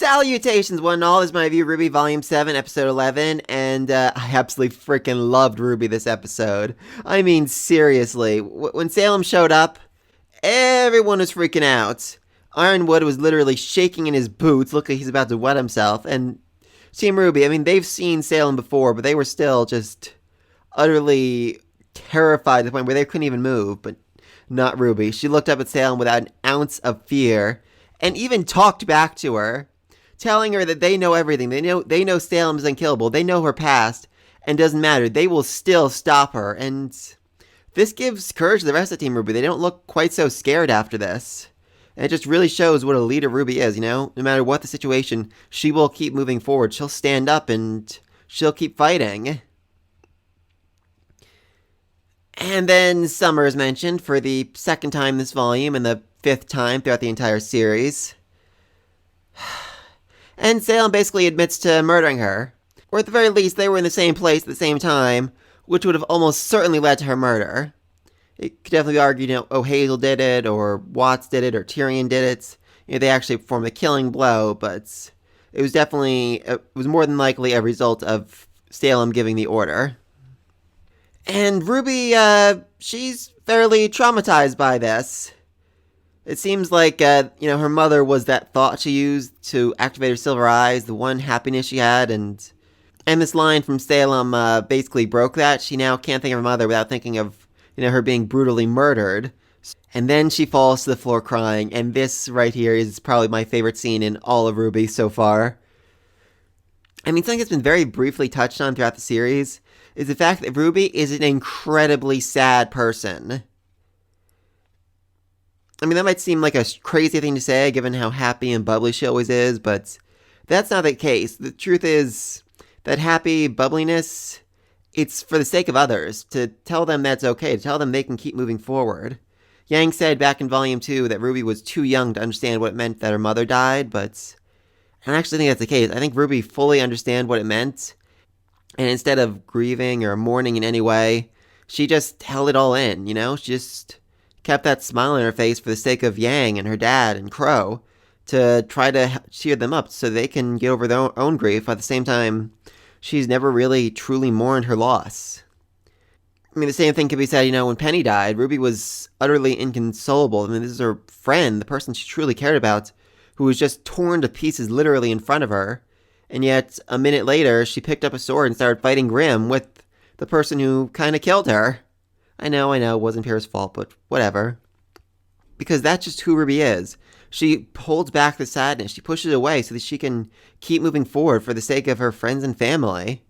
Salutations, one and all. This is my review, RWBY Volume 7, Episode 11, and I absolutely freaking loved RWBY this episode. I mean, seriously, when Salem showed up, everyone was freaking out. Ironwood was literally shaking in his boots, looking like he's about to wet himself, and Team RWBY, I mean, they've seen Salem before, but they were still just utterly terrified to the point where they couldn't even move, but not RWBY. She looked up at Salem without an ounce of fear, and even talked back to her, telling her that they know everything. They know Salem's unkillable. They know her past, and doesn't matter. They will still stop her. And this gives courage to the rest of Team RWBY. They don't look quite so scared after this. And it just really shows what a leader RWBY is, you know? No matter what the situation, she will keep moving forward. She'll stand up and she'll keep fighting. And then Summer is mentioned for the second time this volume and the fifth time throughout the entire series. And Salem basically admits to murdering her. Or at the very least, they were in the same place at the same time, which would have almost certainly led to her murder. It could definitely be argued, oh, Hazel did it, or Watts did it, or Tyrian did it. They actually performed a killing blow, but it was more than likely a result of Salem giving the order. And RWBY, she's fairly traumatized by this. It seems like, her mother was that thought she used to activate her silver eyes, the one happiness she had, and this line from Salem basically broke that. She now can't think of her mother without thinking of, her being brutally murdered. And then she falls to the floor crying, and this right here is probably my favorite scene in all of RWBY so far. I mean, something that's been very briefly touched on throughout the series is the fact that RWBY is an incredibly sad person. I mean, that might seem like a crazy thing to say, given how happy and bubbly she always is, but that's not the case. The truth is that happy bubbliness, it's for the sake of others, to tell them that's okay, to tell them they can keep moving forward. Yang said back in Volume 2 that RWBY was too young to understand what it meant that her mother died, but I actually think that's the case. I think RWBY fully understands what it meant, and instead of grieving or mourning in any way, she just held it all in, She just kept that smile on her face for the sake of Yang and her dad and Qrow, to try to cheer them up so they can get over their own grief. At the same time, she's never really truly mourned her loss. I mean, the same thing could be said, when Penny died. RWBY was utterly inconsolable. I mean, this is her friend, the person she truly cared about, who was just torn to pieces literally in front of her. And yet, a minute later, she picked up a sword and started fighting Grim with the person who kind of killed her. I know, it wasn't Pierre's fault, but whatever. Because that's just who RWBY is. She holds back the sadness, she pushes it away so that she can keep moving forward for the sake of her friends and family.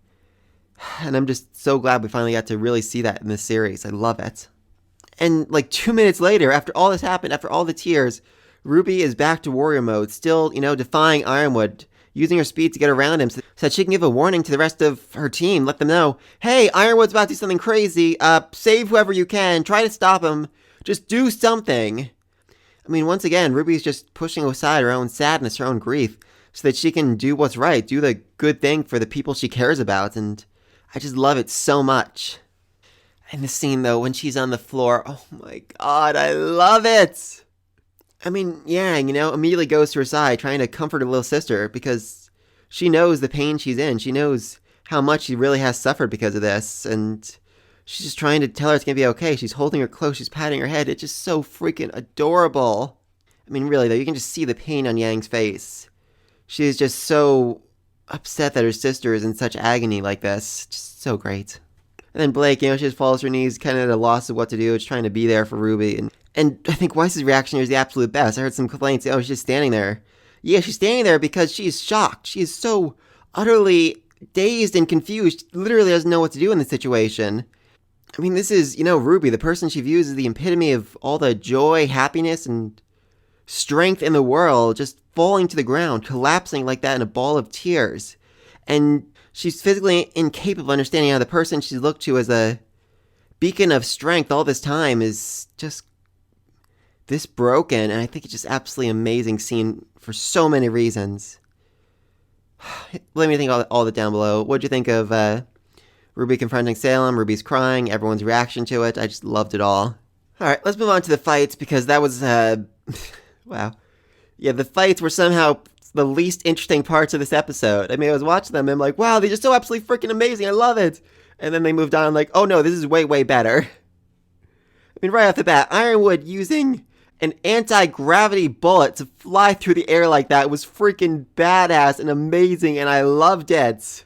And I'm just so glad we finally got to really see that in this series. I love it. And 2 minutes later, after all this happened, after all the tears, RWBY is back to warrior mode, still, defying Ironwood, using her speed to get around him so that she can give a warning to the rest of her team, let them know, hey, Ironwood's about to do something crazy, save whoever you can, try to stop him, just do something. I mean, once again, RWBY's just pushing aside her own sadness, her own grief, so that she can do what's right, do the good thing for the people she cares about, and I just love it so much. And the scene, though, when she's on the floor, oh my god, I love it! I mean, Yang, immediately goes to her side, trying to comfort her little sister, because she knows the pain she's in. She knows how much she really has suffered because of this, and she's just trying to tell her it's going to be okay. She's holding her close, she's patting her head. It's just so freaking adorable. I mean, really, though, you can just see the pain on Yang's face. She is just so upset that her sister is in such agony like this. Just so great. And then Blake, she just falls to her knees, kind of at a loss of what to do, just trying to be there for RWBY, and I think Weiss's reaction here is the absolute best. I heard some complaints, she's just standing there. Yeah, she's standing there because she's shocked. She is so utterly dazed and confused. She literally doesn't know what to do in this situation. I mean, this is, RWBY, the person she views as the epitome of all the joy, happiness, and strength in the world, just falling to the ground, collapsing like that in a ball of tears. And she's physically incapable of understanding how the person she's looked to as a beacon of strength all this time is just this broken, and I think it's just absolutely amazing scene for so many reasons. Let me think all that down below. What'd you think of RWBY confronting Salem, RWBY's crying, everyone's reaction to it? I just loved it all. Alright, let's move on to the fights, because that was, wow. Yeah, the fights were somehow the least interesting parts of this episode. I mean, I was watching them and I'm like, wow, they're just so absolutely freaking amazing. I love it. And then they moved on like, oh no, this is way, way better. I mean, right off the bat, Ironwood using an anti-gravity bullet to fly through the air like that was freaking badass and amazing, and I loved it.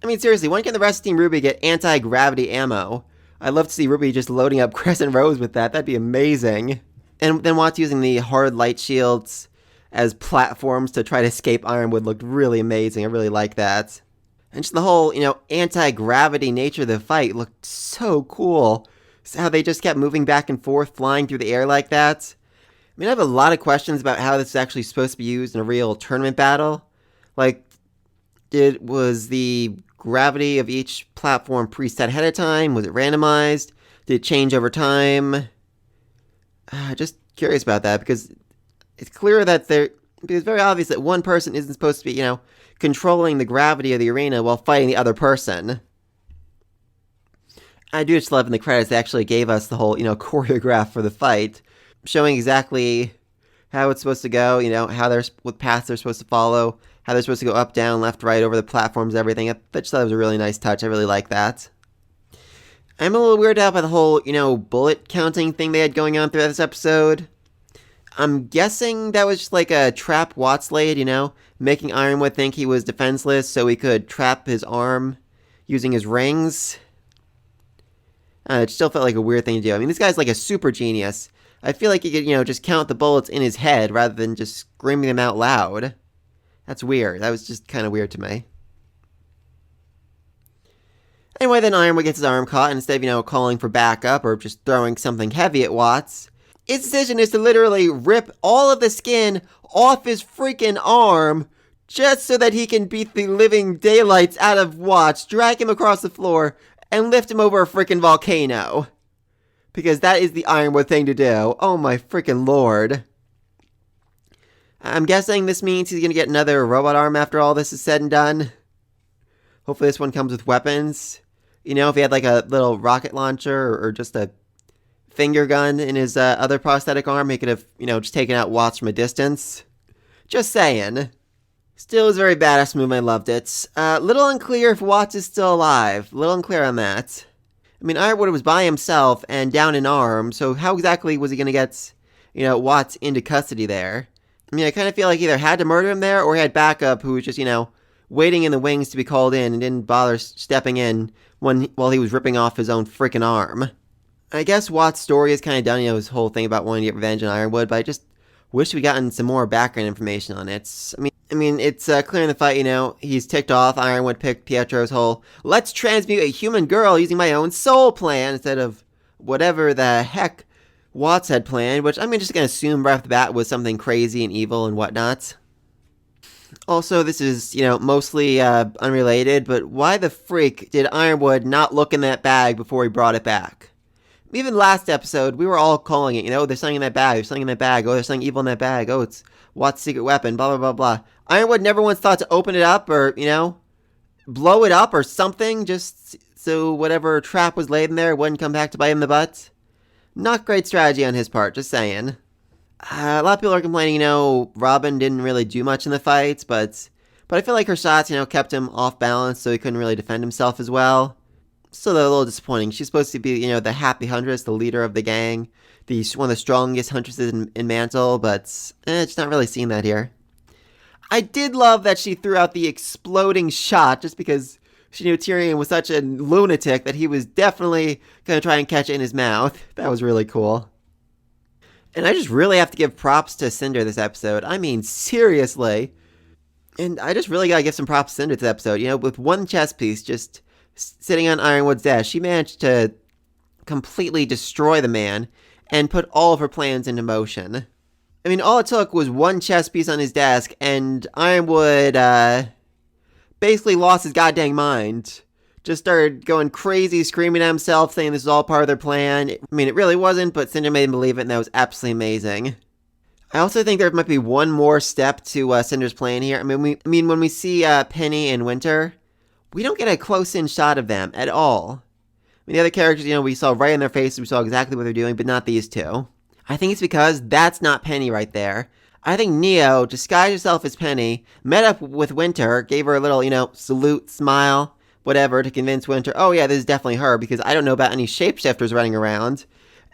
I mean, seriously, when can the rest of Team RWBY get anti-gravity ammo? I'd love to see RWBY just loading up Crescent Rose with that. That'd be amazing. And then Watts using the hard light shields as platforms to try to escape Ironwood looked really amazing. I really like that. And just the whole, anti-gravity nature of the fight looked so cool. So how they just kept moving back and forth, flying through the air like that. I mean, I have a lot of questions about how this is actually supposed to be used in a real tournament battle. Like, was the gravity of each platform preset ahead of time? Was it randomized? Did it change over time? Just curious about that, because it's clear that it's very obvious that one person isn't supposed to be, controlling the gravity of the arena while fighting the other person. I do just love in the credits they actually gave us the whole, choreograph for the fight, showing exactly how it's supposed to go, what paths they're supposed to follow, how they're supposed to go up, down, left, right, over the platforms, everything. I just thought it was a really nice touch. I really like that. I'm a little weirded out by the whole, bullet counting thing they had going on throughout this episode. I'm guessing that was just like a trap Watts laid, making Ironwood think he was defenseless so he could trap his arm using his rings. It still felt like a weird thing to do. I mean, this guy's like a super genius. I feel like he could, just count the bullets in his head rather than just screaming them out loud. That's weird. That was just kind of weird to me. Anyway, then Ironwood gets his arm caught, and instead of, calling for backup or just throwing something heavy at Watts, his decision is to literally rip all of the skin off his freaking arm just so that he can beat the living daylights out of Watts, drag him across the floor, and lift him over a freaking volcano. Because that is the Ironwood thing to do. Oh my freaking lord. I'm guessing this means he's going to get another robot arm after all this is said and done. Hopefully this one comes with weapons. If he had like a little rocket launcher or just a finger gun in his other prosthetic arm, he could have, just taken out Watts from a distance. Just saying. Still was a very badass move. I loved it. Little unclear if Watts is still alive. Little unclear on that. I mean, Ironwood was by himself and down in arm, so how exactly was he going to get, Watts into custody there? I mean, I kind of feel like he either had to murder him there or he had backup who was just, waiting in the wings to be called in and didn't bother stepping in while he was ripping off his own freaking arm. I guess Watts' story is kind of done, his whole thing about wanting to get revenge on Ironwood, but I just wish we gotten some more background information on it. I mean, it's clear in the fight, he's ticked off. Ironwood picked Pietro's whole, let's transmute a human girl using my own soul plan instead of whatever the heck Watts had planned, which I'm just going to assume right off the bat was something crazy and evil and whatnot. Also, this is, mostly unrelated, but why the freak did Ironwood not look in that bag before he brought it back? Even last episode, we were all calling it, there's something in that bag, there's something in that bag, oh, there's something evil in that bag, oh, it's Watts' secret weapon, blah, blah, blah, blah. Ironwood never once thought to open it up or, blow it up or something, just so whatever trap was laid in there wouldn't come back to bite him in the butt. Not great strategy on his part, just saying. A lot of people are complaining, Robyn didn't really do much in the fights, but I feel like her shots, kept him off balance, so he couldn't really defend himself as well. Still a little disappointing. She's supposed to be, the happy huntress, the leader of the gang, one of the strongest huntresses in Mantle, but just not really seeing that here. I did love that she threw out the exploding shot just because she knew Tyrian was such a lunatic that he was definitely going to try and catch it in his mouth. That was really cool. And I just really have to give props to Cinder this episode. I mean, seriously. And I just really got to give some props to Cinder this episode. With one chess piece just sitting on Ironwood's desk, she managed to completely destroy the man and put all of her plans into motion. I mean, all it took was one chess piece on his desk, and Ironwood basically lost his goddamn mind. Just started going crazy, screaming at himself, saying this is all part of their plan. I mean, it really wasn't, but Cinder made him believe it, and that was absolutely amazing. I also think there might be one more step to Cinder's plan here. I mean, when we see Penny and Winter, we don't get a close-in shot of them at all. I mean, the other characters, we saw right in their faces, we saw exactly what they're doing, but not these two. I think it's because that's not Penny right there. I think Neo disguised herself as Penny, met up with Winter, gave her a little, salute, smile, whatever, to convince Winter, oh yeah, this is definitely her, because I don't know about any shapeshifters running around.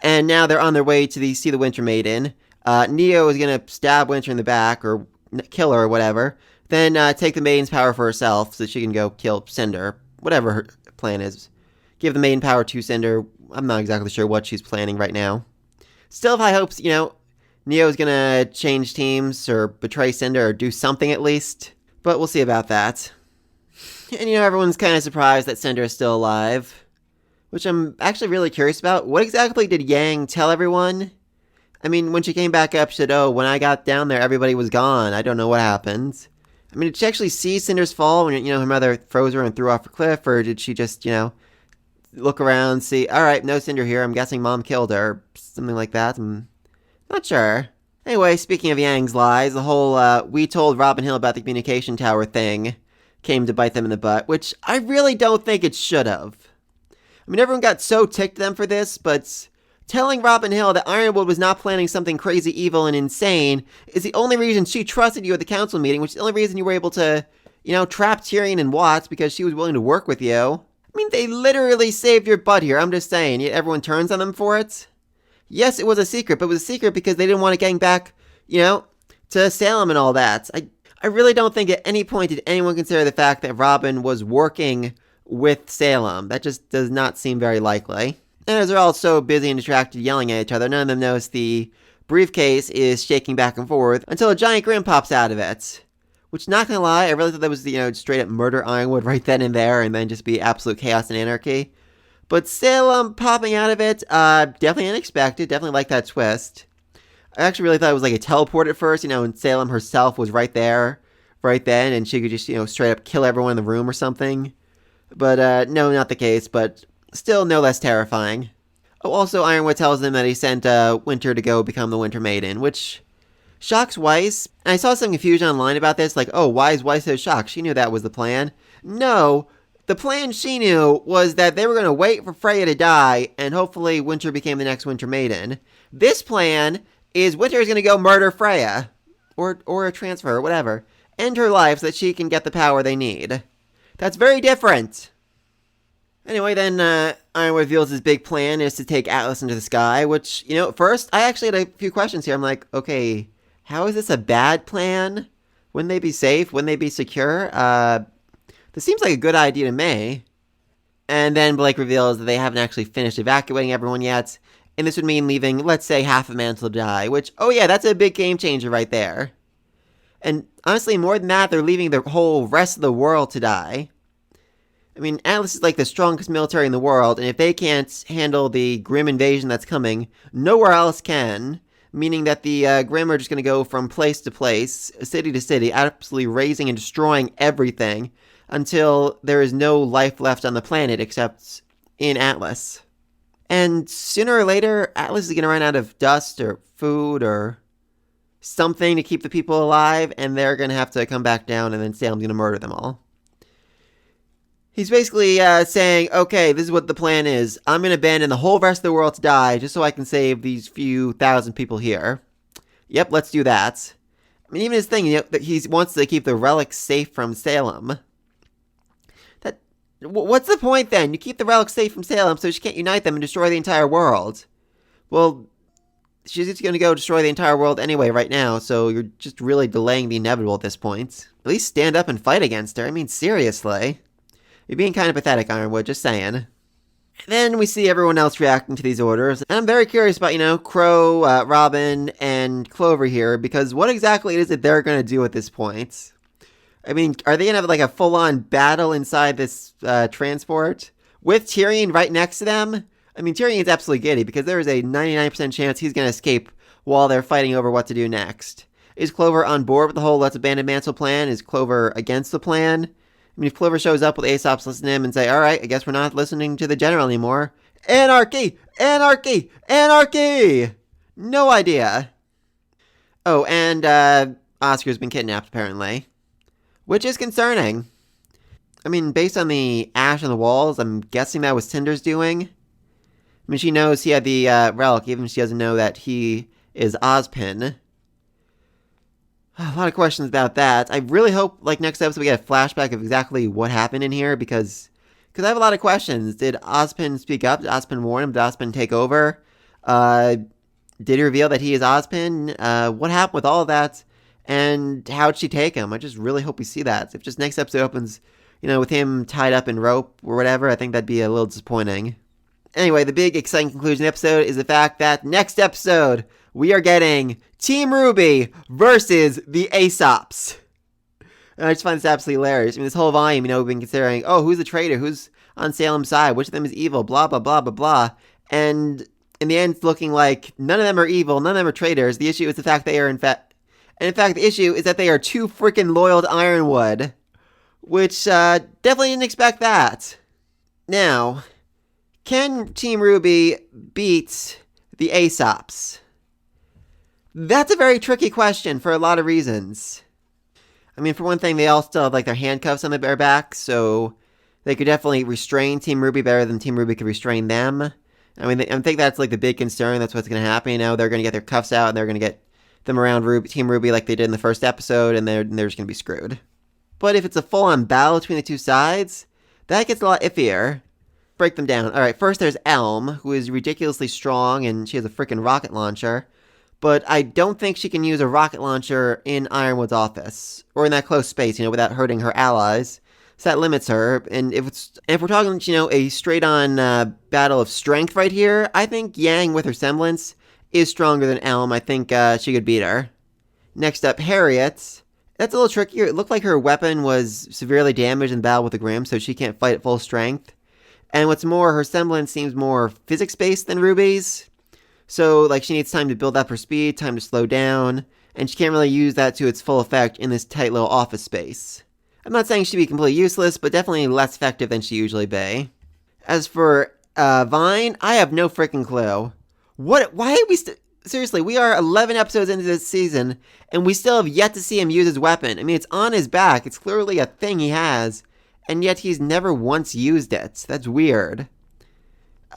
And now they're on their way to see the Winter Maiden. Neo is going to stab Winter in the back, or kill her, or whatever. Then take the Maiden's power for herself, so she can go kill Cinder, whatever her plan is. Give the Maiden power to Cinder. I'm not exactly sure what she's planning right now. Still have high hopes, Neo's gonna change teams, or betray Cinder, or do something at least. But we'll see about that. And everyone's kind of surprised that Cinder is still alive. Which I'm actually really curious about. What exactly did Yang tell everyone? I mean, when she came back up, she said, oh, when I got down there, everybody was gone. I don't know what happened. I mean, did she actually see Cinder's fall when, her mother froze her and threw off a cliff? Or did she just, look around, see, all right, no Cinder here. I'm guessing Mom killed her. Something like that. I'm not sure. Anyway, speaking of Yang's lies, the whole we told Robyn Hill about the communication tower thing came to bite them in the butt, which I really don't think it should have. I mean, everyone got so ticked at them for this, but telling Robyn Hill that Ironwood was not planning something crazy, evil, and insane is the only reason she trusted you at the council meeting, which is the only reason you were able to, trap Tyrian and Watts, because she was willing to work with you. I mean, they literally saved your butt here, I'm just saying, yet everyone turns on them for it. Yes, it was a secret, but it was a secret because they didn't want to gang back, to Salem and all that. I really don't think at any point did anyone consider the fact that Robyn was working with Salem. That just does not seem very likely. And as they're all so busy and distracted yelling at each other, none of them notice the briefcase is shaking back and forth until a giant grin pops out of it. Which, not gonna lie, I really thought that was, straight up murder Ironwood right then and there, and then just be absolute chaos and anarchy. But Salem popping out of it, definitely unexpected, definitely like that twist. I actually really thought it was like a teleport at first, and Salem herself was right there, right then, and she could just, straight up kill everyone in the room or something. But, no, not the case, but still no less terrifying. Oh, also, Ironwood tells them that he sent Winter to go become the Winter Maiden, which shocks Weiss. And I saw some confusion online about this, like, oh, why is Weiss so shocked? She knew that was the plan. No, the plan she knew was that they were going to wait for Freya to die, and hopefully Winter became the next Winter Maiden. This plan is Winter is going to go murder Freya, or transfer, or whatever, end her life so that she can get the power they need. That's very different. Anyway, then Ironwood reveals his big plan is to take Atlas into the sky, which, first, I actually had a few questions here. I'm like, okay, how is this a bad plan? Wouldn't they be safe? Wouldn't they be secure? This seems like a good idea to me. And then Blake reveals that they haven't actually finished evacuating everyone yet, and this would mean leaving, let's say, half of Mantle to die, which, oh yeah, that's a big game changer right there. And honestly, more than that, they're leaving the whole rest of the world to die. I mean, Atlas is like the strongest military in the world, and if they can't handle the Grim invasion that's coming, nowhere else can. Meaning that the Grim are just going to go from place to place, city to city, absolutely razing and destroying everything until there is no life left on the planet except in Atlas. And sooner or later, Atlas is going to run out of dust or food or something to keep the people alive, and they're going to have to come back down, and then Salem's going to murder them all. He's basically saying, okay, this is what the plan is. I'm going to abandon the whole rest of the world to die just so I can save these few thousand people here. Yep, let's do that. I mean, even his thing, that he wants to keep the relics safe from Salem. What's the point then? You keep the relics safe from Salem so she can't unite them and destroy the entire world. Well, she's just going to go destroy the entire world anyway right now, so you're just really delaying the inevitable at this point. At least stand up and fight against her. I mean, seriously. You're being kind of pathetic, Ironwood, just saying. And then we see everyone else reacting to these orders, and I'm very curious about, Qrow, Robyn, and Clover here, because what exactly is it they're going to do at this point? I mean, are they going to have, like, a full-on battle inside this transport? With Tyrian right next to them? I mean, Tyrion's absolutely giddy, because there is a 99% chance he's going to escape while they're fighting over what to do next. Is Clover on board with the whole let's abandon Mantle plan? Is Clover against the plan? I mean, if Clover shows up with Aesop's listen to him and say, all right, I guess we're not listening to the general anymore. Anarchy! Anarchy! Anarchy! No idea. Oh, and Oscar's been kidnapped, apparently. Which is concerning. I mean, based on the ash on the walls, I'm guessing that was Cinder's doing. I mean, she knows he had the relic, even if she doesn't know that he is Ozpin. A lot of questions about that. I really hope, like, next episode we get a flashback of exactly what happened in here, because I have a lot of questions. Did Ozpin speak up? Did Ozpin warn him? Did Ozpin take over? Did he reveal that he is Ozpin? What happened with all of that? And how'd she take him? I just really hope we see that. If just next episode opens, with him tied up in rope or whatever, I think that'd be a little disappointing. Anyway, the big exciting conclusion of the episode is the fact that next episode, we are getting Team RWBY versus the Aesops. And I just find this absolutely hilarious. I mean, this whole volume, we've been considering, who's the traitor? Who's on Salem's side? Which of them is evil? Blah, blah, blah, blah, blah. And in the end, it's looking like none of them are evil. None of them are traitors. The issue is the fact they are, the issue is that they are too freaking loyal to Ironwood. Which, definitely didn't expect that. Now, can Team RWBY beat the Aesops? That's a very tricky question for a lot of reasons. I mean, for one thing, they all still have, their handcuffs on their back, so they could definitely restrain Team RWBY better than Team RWBY could restrain them. I mean, I think that's, the big concern. That's what's going to happen. They're going to get their cuffs out, and they're going to get them around Team RWBY like they did in the first episode, and they're just going to be screwed. But if it's a full-on battle between the two sides, that gets a lot iffier. Break them down. Alright, first there's Elm, who is ridiculously strong, and she has a freaking rocket launcher. But I don't think she can use a rocket launcher in Ironwood's office, or in that close space, without hurting her allies. So that limits her. And if we're talking, a straight-on battle of strength right here, I think Yang, with her semblance, is stronger than Elm. I think she could beat her. Next up, Harriet. That's a little trickier. It looked like her weapon was severely damaged in battle with the Grimm, so she can't fight at full strength. And what's more, her semblance seems more physics-based than RWBY's. So, she needs time to build up her speed, time to slow down, and she can't really use that to its full effect in this tight little office space. I'm not saying she'd be completely useless, but definitely less effective than she usually be. As for Vine, I have no freaking clue. Why are we seriously, we are 11 episodes into this season, and we still have yet to see him use his weapon. I mean, it's on his back. It's clearly a thing he has, and yet he's never once used it. That's weird.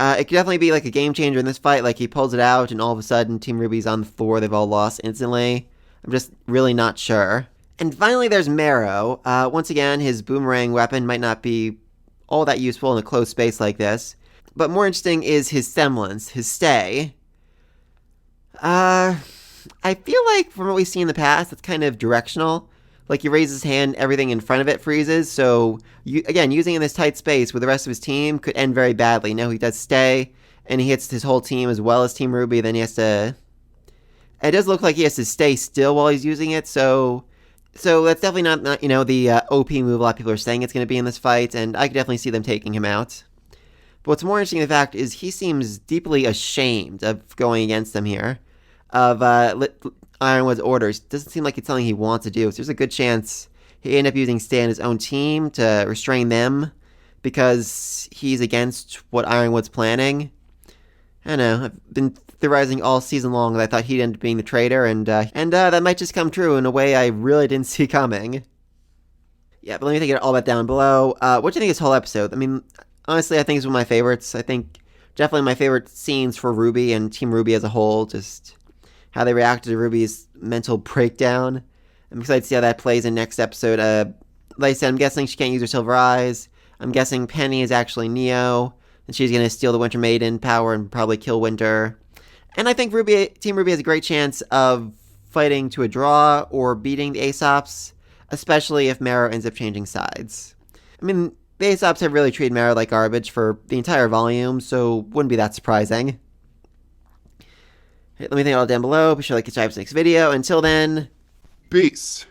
It could definitely be a game changer in this fight. He pulls it out, and all of a sudden, Team RWBY's on the floor. They've all lost instantly. I'm just really not sure. And finally, there's Maro. Once again, his boomerang weapon might not be all that useful in a closed space like this. But more interesting is his semblance, his stay. I feel like from what we've seen in the past, it's kind of directional. He raises his hand, everything in front of it freezes. So, again, using in this tight space with the rest of his team could end very badly. Now he does stay, and he hits his whole team as well as Team RWBY. Then he has to... It does look like he has to stay still while he's using it. So that's definitely not the OP move a lot of people are saying it's going to be in this fight. And I could definitely see them taking him out. But what's more interesting, in fact, is he seems deeply ashamed of going against them here. Of Ironwood's orders. Doesn't seem like it's something he wants to do. So there's a good chance he end up using Stay on his own team to restrain them because he's against what Ironwood's planning. I don't know. I've been theorizing all season long that I thought he'd end up being the traitor, and that might just come true in a way I really didn't see coming. Yeah, but let me take it all that down below. What do you think of this whole episode? I mean, honestly, I think it's one of my favorites. I think definitely my favorite scenes for RWBY and Team RWBY as a whole. Just how they reacted to RWBY's mental breakdown. I'm excited to see how that plays in next episode. Like I said, I'm guessing she can't use her silver eyes. I'm guessing Penny is actually Neo, and she's going to steal the Winter Maiden power and probably kill Winter. And I think Team RWBY has a great chance of fighting to a draw or beating the Aesops, especially if Maro ends up changing sides. I mean, the Aesops have really treated Maro like garbage for the entire volume, so wouldn't be that surprising. Let me think all down below. Be sure to like and subscribe to the next video. Until then, peace.